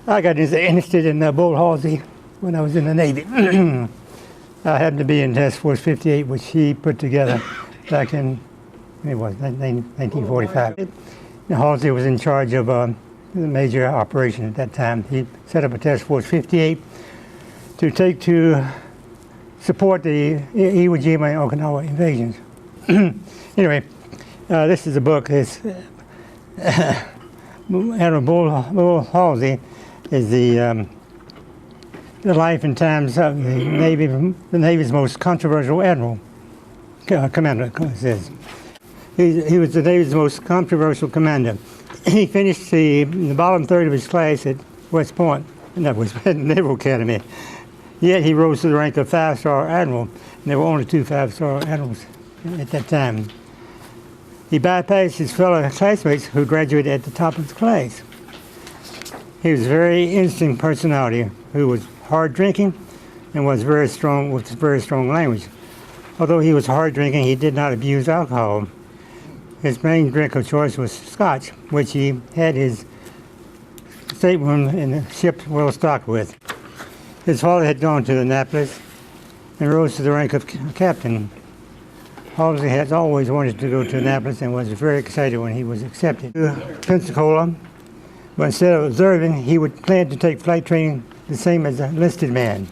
I got interested in Bull Halsey when I was in the Navy. I happened to be in Task Force 58, which he put together back in, it was 1945. Halsey was in charge of the major operation at that time. He set up a Task Force 58 to support the Iwo Jima and Okinawa invasions. Anyway, this is a book. It's Admiral Bull Halsey is the life and times of the Navy's most controversial admiral, commander, it says. He was the Navy's most controversial commander. He finished the bottom third of his class at West Point, and that was Naval Academy. Yet he rose to the rank of 5-star admiral, and there were only 2 5-star admirals at that time. He bypassed his fellow classmates who graduated at the top of the class. He was a very interesting personality who was hard drinking and was very strong with very strong language. Although he was hard drinking, he did not abuse alcohol. His main drink of choice was scotch, which he had his stateroom in the ship well stocked with. His father had gone to Annapolis and rose to the rank of captain. Halsey had always wanted to go to Annapolis and was very excited when he was accepted to Pensacola. But instead of observing, he would plan to take flight training the same as an enlisted man.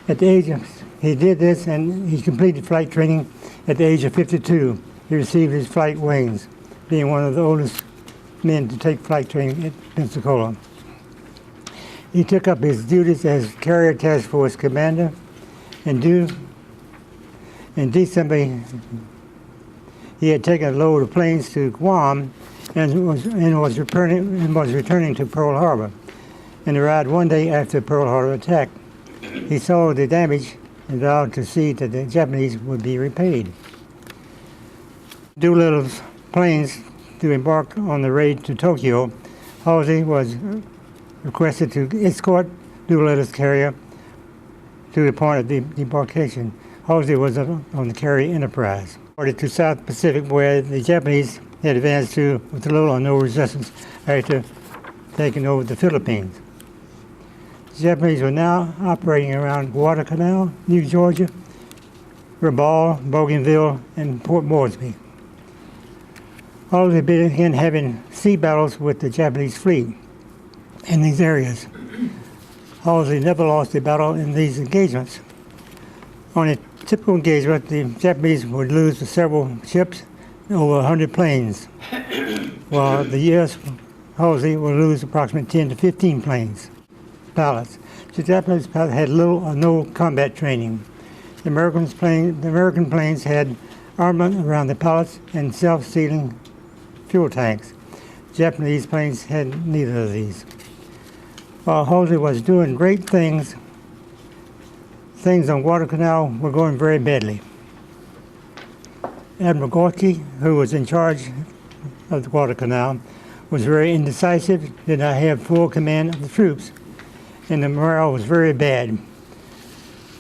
At the age of, he did this and he completed flight training at the age of 52. He received his flight wings, being one of the oldest men to take flight training at Pensacola. He took up his duties as Carrier Task Force Commander in December. He had taken a load of planes to Guam and was returning to Pearl Harbor, and arrived one day after Pearl Harbor attack. He saw the damage and vowed to see that the Japanese would be repaid. Doolittle's planes to embark on the raid to Tokyo. Halsey was requested to escort Doolittle's carrier to the point of debarkation. Halsey was on the carrier Enterprise, ordered to South Pacific, where the Japanese had advanced to with little or no resistance after taking over the Philippines. The Japanese were now operating around Guadalcanal, New Georgia, Rabaul, Bougainville, and Port Moresby. Halsey began having sea battles with the Japanese fleet in these areas. Halsey never lost a battle in these engagements. On a typical engagement, the Japanese would lose to several ships and over 100 planes, while the U.S. Halsey would lose approximately 10 to 15 pilots. The Japanese pilots had little or no combat training. The American planes had armament around the pilots and self-sealing fuel tanks. Japanese planes had neither of these. While Halsey was doing great things on Guadalcanal were going very badly. Admiral Gorky, who was in charge of the Guadalcanal, was very indecisive, did not have full command of the troops, and the morale was very bad.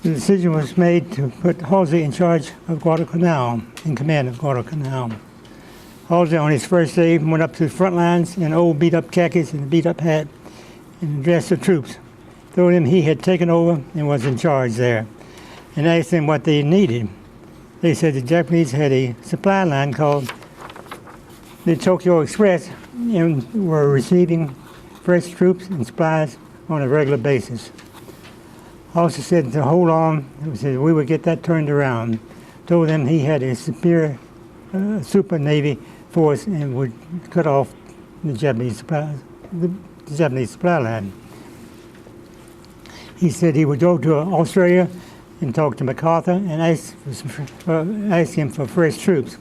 The decision was made to put Halsey in charge of Guadalcanal, in command of Guadalcanal. Halsey, on his first day, went up to the front lines in old beat-up khakis and a beat-up hat and addressed the troops, told them he had taken over and was in charge there, and asked them what they needed. They said the Japanese had a supply line called the Tokyo Express and were receiving fresh troops and supplies on a regular basis. Halsey said to hold on, he said we would get that turned around. Told them he had a superior super Navy force and would cut off the Japanese supply line. He said he would go to Australia and talk to MacArthur and ask him for fresh troops.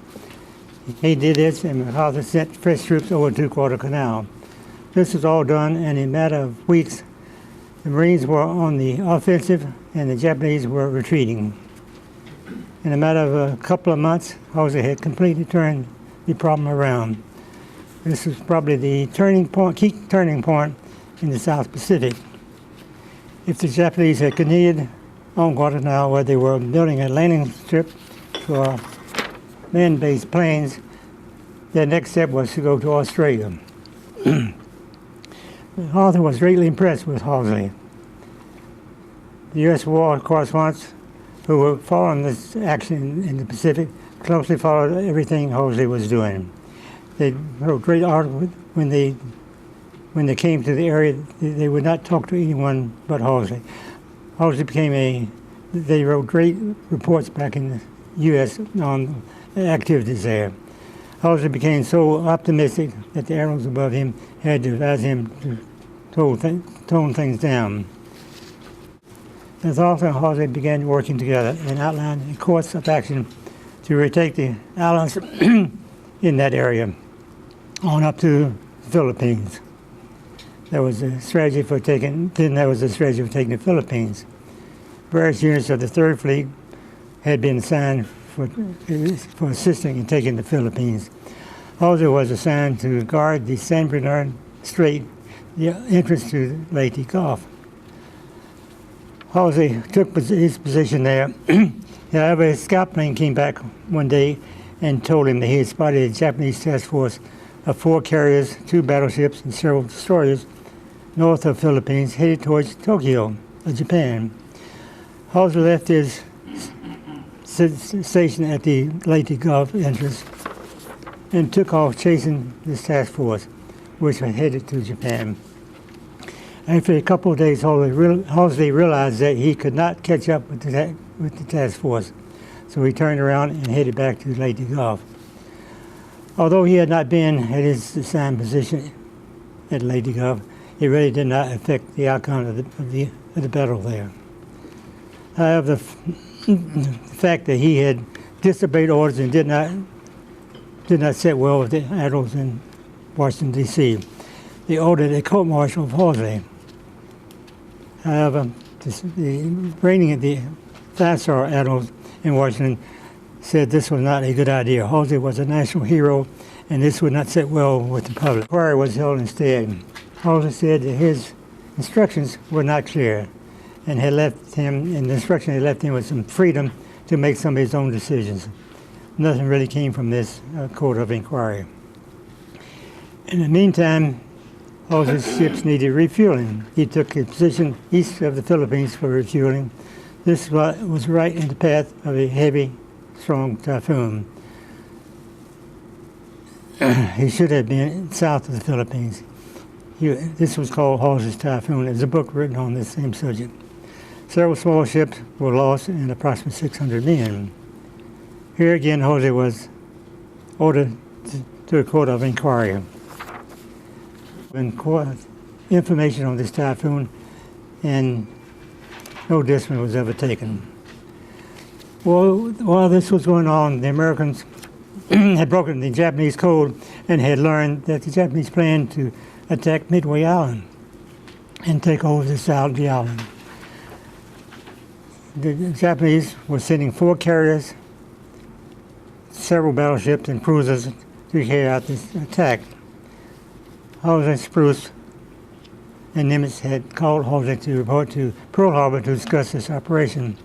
He did this, and MacArthur sent fresh troops over to Guadalcanal. This was all done in a matter of weeks. The Marines were on the offensive, and the Japanese were retreating. In a matter of a couple of months, Halsey had completely turned the problem around. This was probably the key turning point in the South Pacific. If the Japanese had continued on Guadalcanal, where they were building a landing strip for land-based planes, their next step was to go to Australia. Arthur was greatly impressed with Halsey. The U.S. war correspondents who were following this action in the Pacific closely followed everything Halsey was doing. They wrote great articles. When they came to the area, they would not talk to anyone but Halsey. Halsey they wrote great reports back in the U.S. on activities there. Halsey became so optimistic that the admirals above him had to advise him to tone things down. As Arthur and Halsey began working together and outlined a course of action to retake the islands in that area on up to the Philippines. There was a strategy for taking the Philippines. Various units of the Third Fleet had been assigned for assisting in taking the Philippines. Halsey was assigned to guard the San Bernardino Strait, the entrance to Leyte Gulf. Halsey took his position there. However, his scout plane came back one day and told him that he had spotted a Japanese task force of 4 carriers, 2 battleships, and several destroyers north of the Philippines, headed towards Tokyo, Japan. Halsey left his station at the Leyte Gulf entrance and took off chasing this task force, which was headed to Japan. After a couple of days, Halsey realized that he could not catch up with the task force, so he turned around and headed back to Leyte Gulf. Although he had not been at his assigned position at Leyte Gulf, it really did not affect the outcome of the battle there. However, the fact that he had disobeyed orders and did not sit well with the admirals in Washington, D.C., they ordered a court-martial of Halsey. However, the reigning of the 5-star admirals in Washington said this was not a good idea. Halsey was a national hero, and this would not sit well with the public. Inquiry was held instead. Halsey said that his instructions were not clear, and the instruction had left him with some freedom to make some of his own decisions. Nothing really came from this court of inquiry. In the meantime, Halsey's ships needed refueling. He took a position east of the Philippines for refueling. This was right in the path of a heavy, strong typhoon. He should have been south of the Philippines. This was called Halsey's Typhoon. There's a book written on this same subject. Several small ships were lost and approximately 600 men. Here again, Halsey was ordered to a court of inquiry. Information on this typhoon, and no decision was ever taken. Well, while this was going on, the Americans had broken the Japanese code and had learned that the Japanese planned to attack Midway Island and take over the island. The Japanese were sending 4 carriers, several battleships, and cruisers to carry out this attack. Halsey, Spruce, and Nimitz had called Halsey to report to Pearl Harbor to discuss this operation.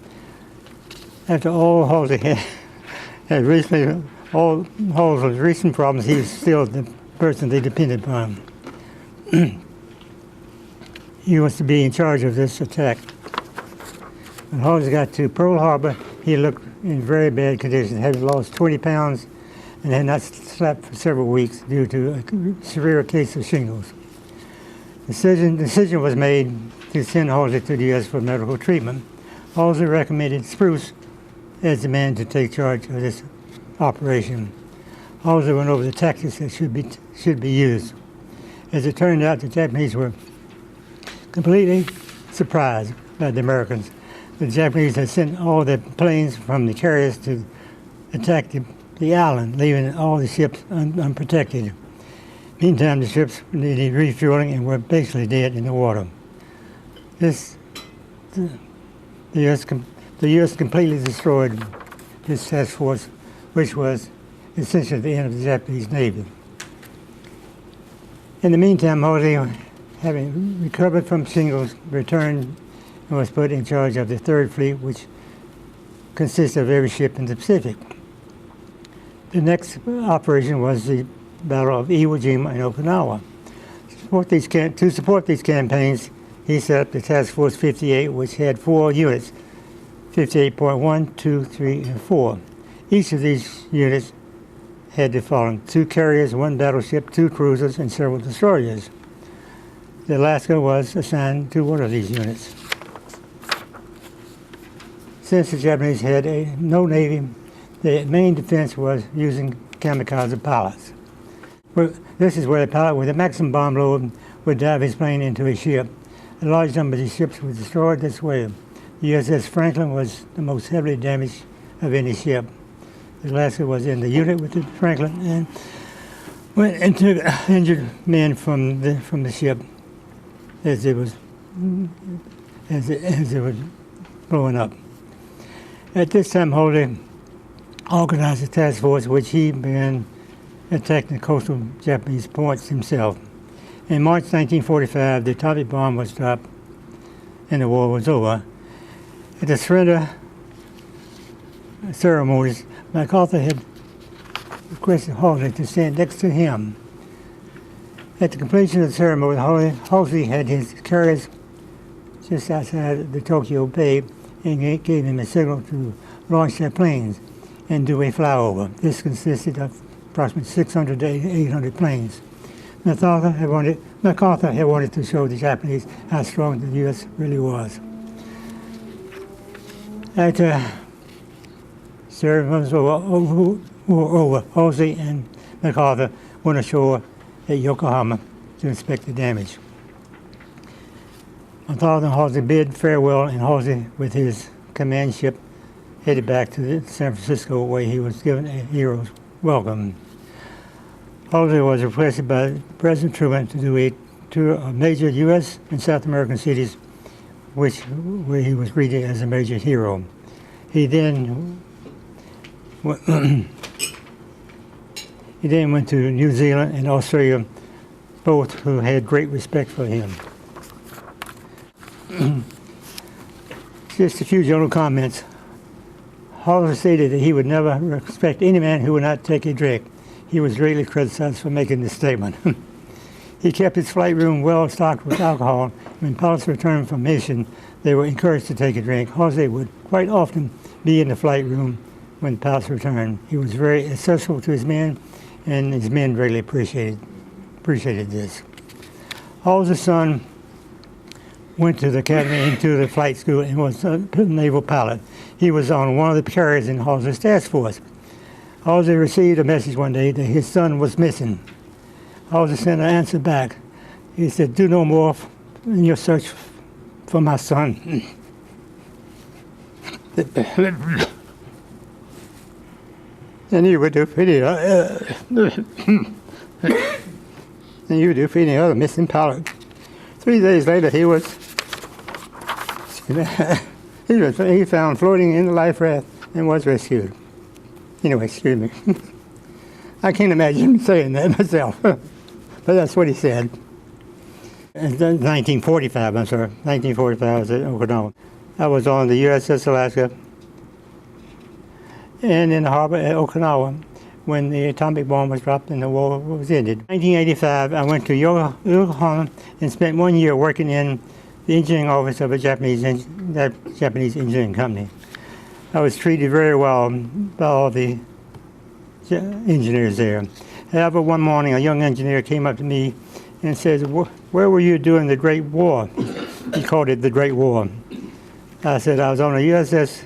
After all Halsey had Halsey's recent problems, he was still the person they depended upon. He was to be in charge of this attack. When Halsey got to Pearl Harbor, he looked in very bad condition, having lost 20 pounds and had not slept for several weeks due to a severe case of shingles. The decision was made to send Halsey to the U.S. for medical treatment. Halsey recommended Spruce as the man to take charge of this operation. Halsey went over the tactics that should be used. As it turned out, the Japanese were completely surprised by the Americans. The Japanese had sent all the planes from the carriers to attack the island, leaving all the ships unprotected. Meantime, the ships needed refueling and were basically dead in the water. The U.S. completely destroyed this task force, which was essentially the end of the Japanese Navy. In the meantime, Halsey, having recovered from shingles, returned and was put in charge of the Third Fleet, which consists of every ship in the Pacific. The next operation was the Battle of Iwo Jima and Okinawa. To support these campaigns, he set up the Task Force 58, which had 4 units, 58.1, 2, 3, and 4. Each of these units had the following: 2 carriers, 1 battleship, 2 cruisers, and several destroyers. The Alaska was assigned to one of these units. Since the Japanese had no navy, the main defense was using kamikaze pilots. This is where the pilot with a maximum bomb load would dive his plane into a ship. A large number of these ships were destroyed this way. The USS Franklin was the most heavily damaged of any ship. The Alaska was in the unit with the Franklin and went and took injured men from the ship as it was blowing up. At this time, Halsey organized a task force, which he began attacking the coastal Japanese ports himself. In March 1945, the atomic bomb was dropped and the war was over. At the surrender ceremonies, MacArthur had requested Halsey to stand next to him. At the completion of the ceremony, Halsey had his carriers just outside the Tokyo Bay and gave him a signal to launch their planes and do a flyover. This consisted of approximately 600 to 800 planes. MacArthur had wanted to show the Japanese how strong the U.S. really was. After ceremonies were over, Halsey and MacArthur went ashore at Yokohama to inspect the damage. MacArthur and Halsey bid farewell, and Halsey, with his command ship, headed back to San Francisco, where he was given a hero's welcome. Halsey was requested by President Truman to do a tour of major U.S. and South American cities, where he was greeted as a major hero. He then went to New Zealand and Australia, both who had great respect for him. Just a few general comments. Halsey stated that he would never respect any man who would not take a drink. He was greatly criticized for making this statement. He kept his flight room well stocked with alcohol. When pilots returned from mission, they were encouraged to take a drink. Halsey would quite often be in the flight room when pilots returned. He was very accessible to his men, and his men greatly appreciated this. Halsey's son went to the academy and to the flight school and was a naval pilot. He was on one of the carriers in Halsey's task force. Halsey received a message one day that his son was missing. Halsey sent an answer back. He said, "Do no more in your search for my son." And you would do for any other missing pilot. 3 days later, he found floating in the life raft and was rescued. Anyway, excuse me. I can't imagine saying that myself, but that's what he said. In 1945, I was at Okinawa. I was on the USS Alaska and in the harbor at Okinawa when the atomic bomb was dropped and the war was ended. In 1985, I went to Yokohama and spent 1 year working in the engineering office of a Japanese engineering company. I was treated very well by all the engineers there. However, one morning a young engineer came up to me and said, "Where were you during the Great War?" He called it the Great War. I said, "I was on a USS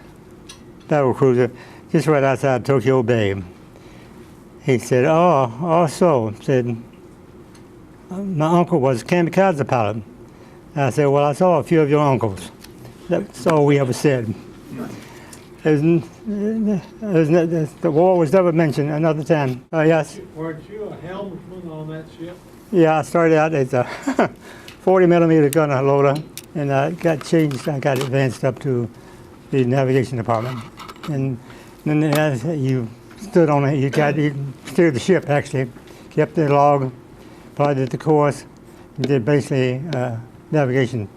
battle cruiser just right outside Tokyo Bay." He said, "Oh, so," said, "my uncle was a kamikaze pilot." I said, "Well, I saw a few of your uncles." That's all we ever said. The war was never mentioned another time. Yes. Weren't you a helmsman on that ship? Yeah, I started out as a 40 millimeter gunner loader, and I got changed. I got advanced up to the navigation department, and then as you stood on it, you steered the ship actually, kept the log, plotted the course, and did basically navigation